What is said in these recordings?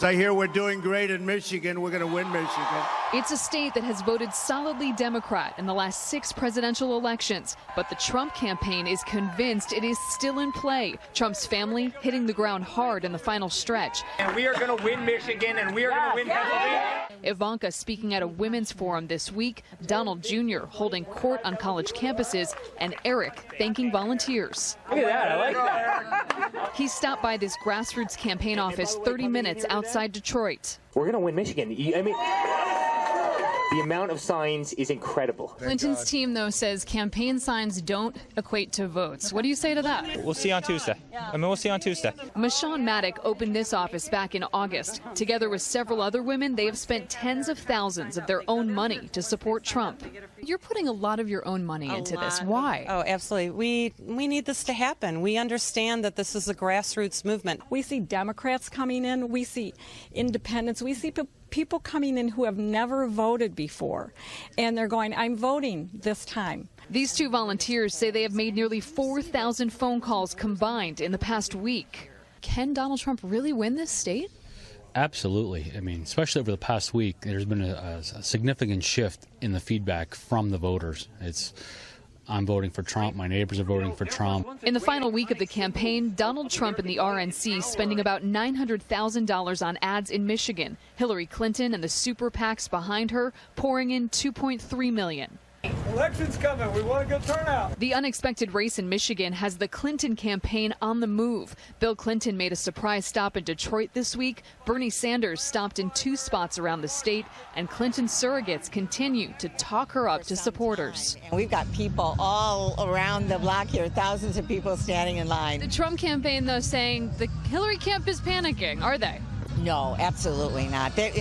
I hear we're doing great in Michigan. We're going to win Michigan. It's a state that has voted solidly Democrat in the last 6 presidential elections, but the Trump campaign is convinced it is still in play. Trump's family hitting the ground hard in the final stretch. And we are going to win Michigan, and we are going to win Pennsylvania. Ivanka speaking at a women's forum this week, Donald Jr. holding court on college campuses, and Eric thanking volunteers. Look at that, I like that. He stopped by this grassroots campaign office 30 minutes outside Detroit. We're going to win Michigan. I mean, the amount of signs is incredible. Clinton's team, though, says campaign signs don't equate to votes. What do you say to that? We'll see on Tuesday. We'll see on Tuesday. Michonne Maddock opened this office back in August. Together with several other women, they have spent tens of thousands of their own money to support Trump. You're putting a lot of your own money into this. Why? Oh, absolutely. We need this to happen. We understand that this is a grassroots movement. We see Democrats coming in. We see independents. We see people coming in who have never voted before, and they're going, I'm voting this time. These 2 volunteers say they have made nearly 4,000 phone calls combined in the past week. Can Donald Trump really win this state? Absolutely. I mean, especially over the past week, there's been a significant shift in the feedback from the voters. I'm voting for Trump. My neighbors are voting for Trump. In the final week of the campaign, Donald Trump and the RNC spending about $900,000 on ads in Michigan. Hillary Clinton and the super PACs behind her pouring in $2.3 million. Election's coming. We want a good turnout. The unexpected race in Michigan has the Clinton campaign on the move. Bill Clinton made a surprise stop in Detroit this week. Bernie Sanders stopped in 2 spots around the state, and Clinton surrogates continue to talk her up to supporters. We've got people all around the block here, thousands of people standing in line. The Trump campaign, though, saying the Hillary camp is panicking. Are they? No, absolutely not. They're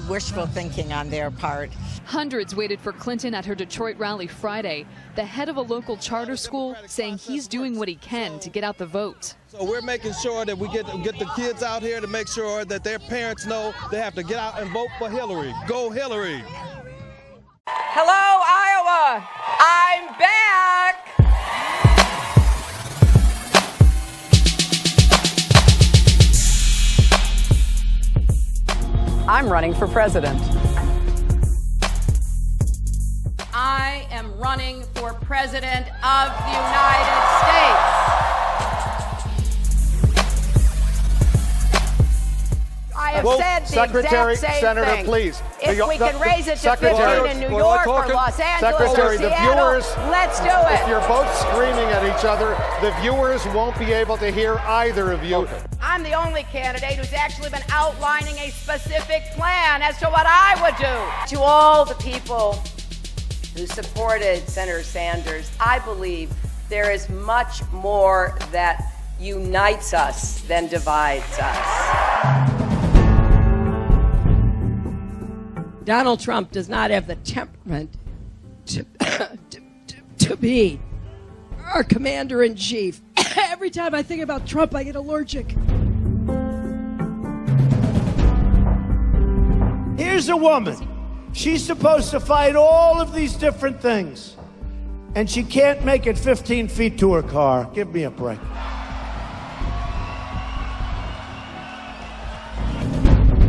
wishful thinking on their part. Hundreds waited for Clinton at her Detroit rally Friday. The head of a local charter school saying he's doing what he can to get out the vote. So we're making sure that we get the kids out here to make sure that their parents know they have to get out and vote for Hillary. Go Hillary. Hello, Iowa. I'm back. I'm running for president. I am running for president of the United States. I have said the Secretary, exact same Senator, thing. please. If we can raise it to 15 in New York or Los Angeles or Seattle, let's do it. If you're both screaming at each other, the viewers won't be able to hear either of you. Okay. I'm the only candidate who's actually been outlining a specific plan as to what I would do. To all the people who supported Senator Sanders, I believe there is much more that unites us than divides us. Donald Trump does not have the temperament to be our commander-in-chief. Every time I think about Trump, I get allergic. Here's a woman. She's supposed to fight all of these different things, and she can't make it 15 feet to her car. Give me a break.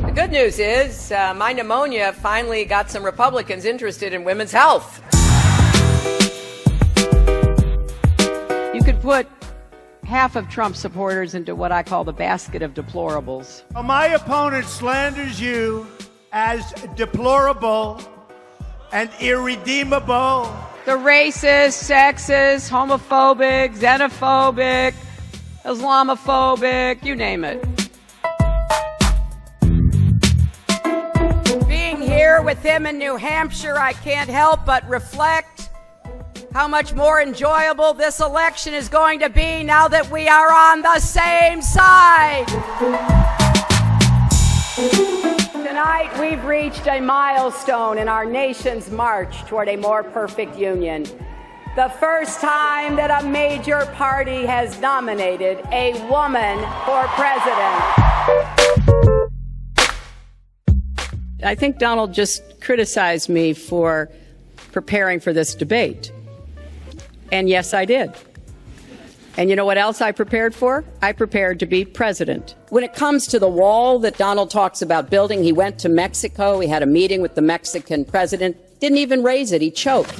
The good news is my pneumonia finally got some Republicans interested in women's health. You could put half of Trump's supporters into what I call the basket of deplorables. My opponent slanders you as deplorable and irredeemable. The racist, sexist, homophobic, xenophobic, Islamophobic, you name it. Being here with him in New Hampshire, I can't help but reflect how much more enjoyable this election is going to be now that we are on the same side. Tonight, we've reached a milestone in our nation's march toward a more perfect union. The first time that a major party has nominated a woman for president. I think Donald just criticized me for preparing for this debate. And yes, I did. And you know what else I prepared for? I prepared to be president. When it comes to the wall that Donald talks about building, he went to Mexico. He had a meeting with the Mexican president. Didn't even raise it. He choked.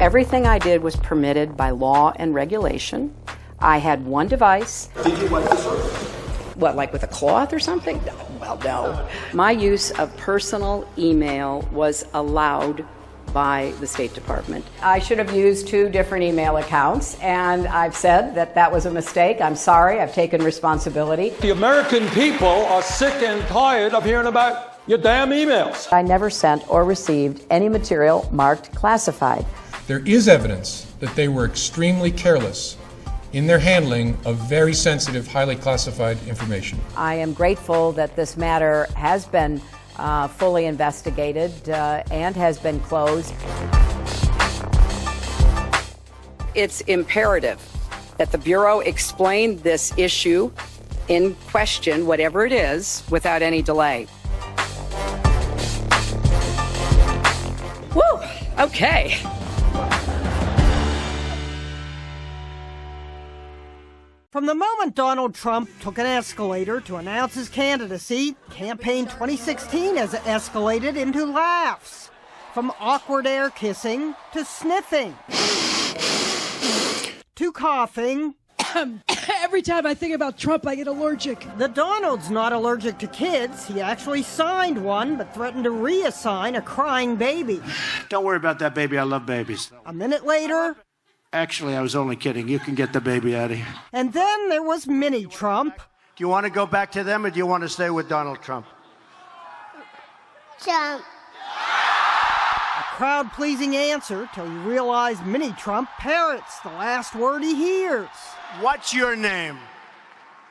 Everything I did was permitted by law and regulation. I had one device. Did you wipe the surface? What, like with a cloth or something? Well, no. My use of personal email was allowed by the State Department. I should have used 2 different email accounts, and I've said that that was a mistake. I'm sorry. I've taken responsibility. The American people are sick and tired of hearing about your damn emails. I never sent or received any material marked classified. There is evidence that they were extremely careless in their handling of very sensitive, highly classified information. I am grateful that this matter has been fully investigated and has been closed. It's imperative that the Bureau explain this issue in question, whatever it is, without any delay. Woo! Okay. From the moment Donald Trump took an escalator to announce his candidacy, campaign 2016 has escalated into laughs. From awkward air kissing to sniffing to coughing. Every time I think about Trump, I get allergic. The Donald's not allergic to kids. He actually signed one, but threatened to reassign a crying baby. Don't worry about that baby. I love babies. A minute later... Actually, I was only kidding. You can get the baby out of here. And then there was Mini Trump. Do you want to go back to them, or do you want to stay with Donald Trump? Trump. A crowd-pleasing answer till you realize Mini Trump parrots the last word he hears. What's your name?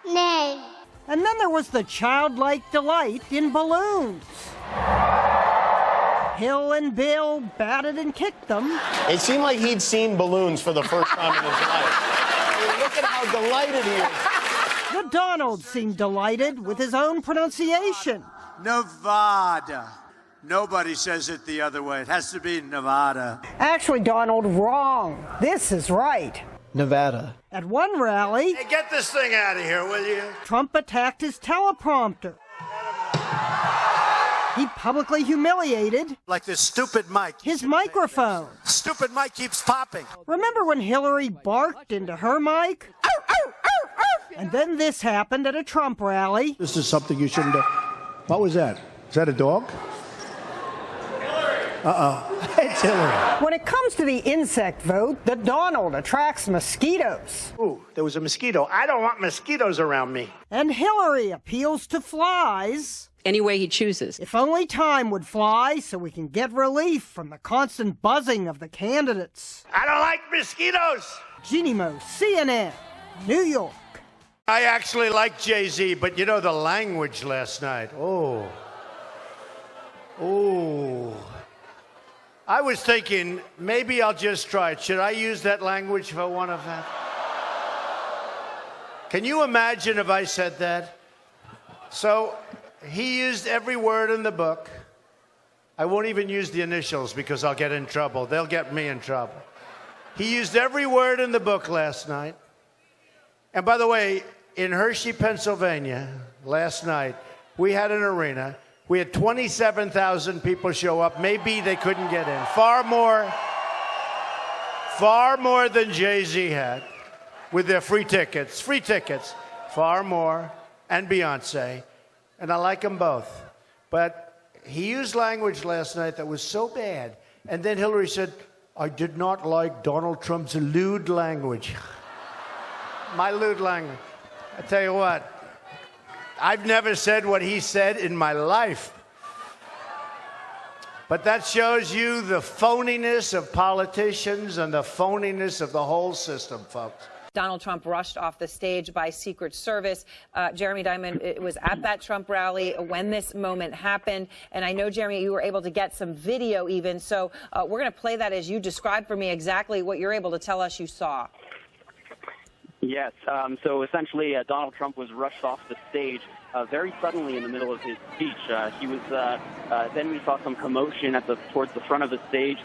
Name. And then there was the childlike delight in balloons. Hill and Bill batted and kicked them. It seemed like he'd seen balloons for the first time in his life. I mean, look at how delighted he is. The Donald seemed delighted with his own pronunciation. Nevada. Nobody says it the other way. It has to be Nevada. Actually, Donald, wrong. This is right. Nevada. At one rally... Hey, get this thing out of here, will you? Trump attacked his teleprompter. He publicly humiliated... Like this stupid mic. His microphone. Stupid mic keeps popping. Remember when Hillary barked into her mic? And then this happened at a Trump rally. This is something you shouldn't do. What was that? Is that a dog? Uh-oh. It's Hillary. When it comes to the insect vote, the Donald attracts mosquitoes. Ooh, there was a mosquito. I don't want mosquitoes around me. And Hillary appeals to flies. Any way he chooses. If only time would fly so we can get relief from the constant buzzing of the candidates. I don't like mosquitoes. Jeannie Moe, CNN, New York. I actually like Jay-Z, but you know the language last night. Oh. I was thinking, maybe I'll just try it. Should I use that language for one of them? Can you imagine if I said that? So he used every word in the book. I won't even use the initials because I'll get in trouble. They'll get me in trouble. He used every word in the book last night. And by the way, in Hershey, Pennsylvania, last night, we had an arena. We had 27,000 people show up. Maybe they couldn't get in. Far more than Jay-Z had with their free tickets. Free tickets. Far more. And Beyonce. And I like them both. But he used language last night that was so bad. And then Hillary said, I did not like Donald Trump's lewd language. My lewd language. I tell you what, I've never said what he said in my life. But that shows you the phoniness of politicians and the phoniness of the whole system, folks. Donald Trump rushed off the stage by Secret Service. Jeremy Diamond was at that Trump rally when this moment happened. And I know, Jeremy, you were able to get some video even. So we're going to play that as you describe for me exactly what you're able to tell us you saw. Yes. So essentially, Donald Trump was rushed off the stage very suddenly in the middle of his speech. He was. Then we saw some commotion towards the front of the stage.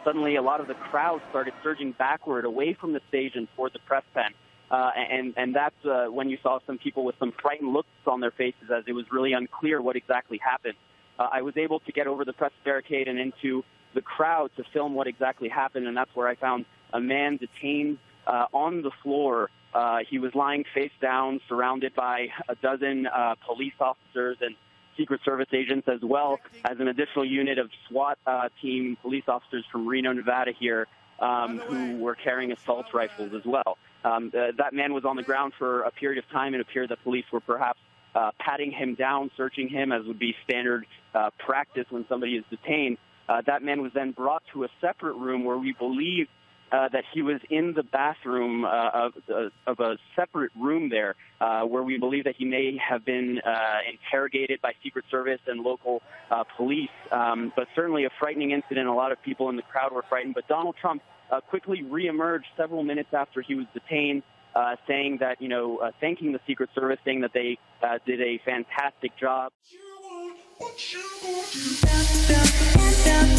Suddenly, a lot of the crowd started surging backward, away from the stage and toward the press pen. And that's when you saw some people with some frightened looks on their faces, as it was really unclear what exactly happened. I was able to get over the press barricade and into the crowd to film what exactly happened, and that's where I found a man detained on the floor. He was lying face down, surrounded by a dozen police officers and Secret Service agents, as well as an additional unit of SWAT team police officers from Reno, Nevada here, who were carrying assault rifles as well. That man was on the ground for a period of time. It appeared that police were perhaps patting him down, searching him, as would be standard practice when somebody is detained. That man was then brought to a separate room where we believe that he was in the bathroom of a separate room there, where we believe that he may have been interrogated by Secret Service and local police. But certainly a frightening incident. A lot of people in the crowd were frightened. But Donald Trump quickly reemerged several minutes after he was detained, saying that, thanking the Secret Service, saying that they did a fantastic job. What you gonna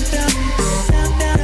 do?